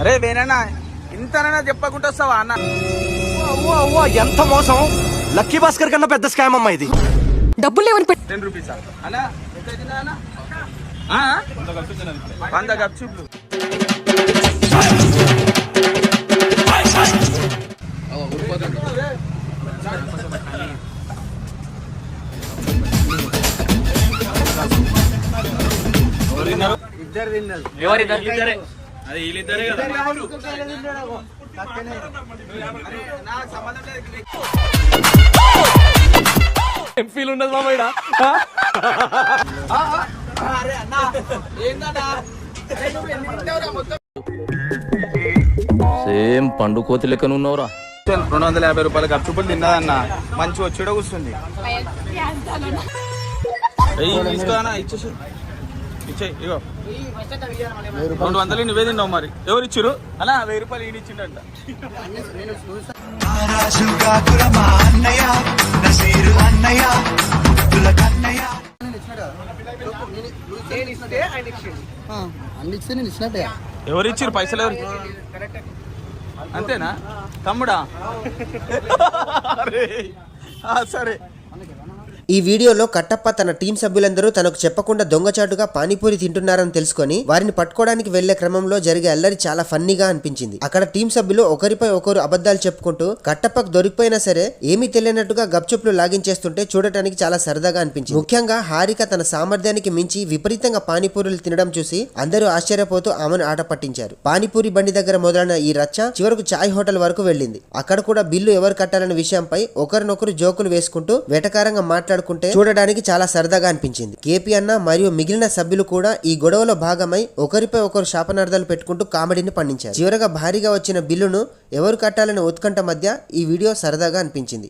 అరే వేనన్నా ఇంతనన్నా చెప్పకుండా వస్తావా అన్న? ఎంత మోసం! లక్కీ భాస్కర్ కన్నా పెద్ద స్కామ్ అమ్మా ఇది. డబ్బులు లేవని 10 రూపీసా అన్న? ఎంత అవుతుందా అన్న? 100 గప్చుప్లు. ఇద్దరు తిన్నారు. అది వీళ్ళిద్దరే కదా. ఏం ఫీల్ ఉండదు మామ ఈడ. సేమ్ పండు కోతి లెక్కన ఉన్నవరా. 250 రూపాయలు గప్చుప్పులు తిన్నదన్న. మంచి వచ్చి కూర్చుంది. తీసుకోనా ఇచ్చేసి ఇచ్చే ఇగో 200 నువ్వే తిన్నావు. మరి ఎవరు ఇచ్చిరు అలా? 1000 రూపాయలు ఈయన ఇచ్చిండంట. ఎవరు ఇచ్చిరు పైసలు? ఎవరు? అంతేనా తమ్ముడా? సరే. ఈ వీడియోలో కట్టప్ప తన టీం సభ్యులందరూ తనకు చెప్పకుండా దొంగచాటుగా పానీపూరి తింటున్నారని తెలుసుకొని వారిని పట్టుకోవడానికి వెళ్లే క్రమంలో జరిగే అల్లరి చాలా ఫన్నీగా అనిపించింది. అక్కడ టీం సభ్యులు ఒకరిపై ఒకరు అబద్ధాలు చెప్పుకుంటూ కట్టప్పకు దొరికిపోయినా సరే ఏమీ తెలియనట్టుగా గప్చుప్లు లాగించేస్తుంటే చూడటానికి చాలా సరదాగా అనిపించింది. ముఖ్యంగా హారిక తన సామర్థ్యానికి మించి విపరీతంగా పానీపూరీలు తినడం చూసి అందరూ ఆశ్చర్యపోతూ ఆమెను ఆట పట్టించారు. పానీపూరి బండి దగ్గర మొదలైన ఈ రచ్చ చివరకు చాయ్ హోటల్ వరకు వెళ్ళింది. అక్కడ కూడా బిల్లు ఎవరు కట్టాలన్న విషయంపై ఒకరినొకరు జోకులు వేసుకుంటూ వెటకారంగా మాట్లాడుకుంటే చూడడానికి చాలా సరదాగా అనిపించింది. కేపీ అన్న మరియు మిగిలిన సభ్యులు కూడా ఈ గొడవలో భాగమై ఒకరిపై ఒకరు శాపనార్థాలు పెట్టుకుంటూ కామెడీని పండించారు. చివరగా భారీగా వచ్చిన బిల్లును ఎవరు కట్టాలనే ఉత్కంఠ మధ్య ఈ వీడియో సరదాగా అనిపించింది.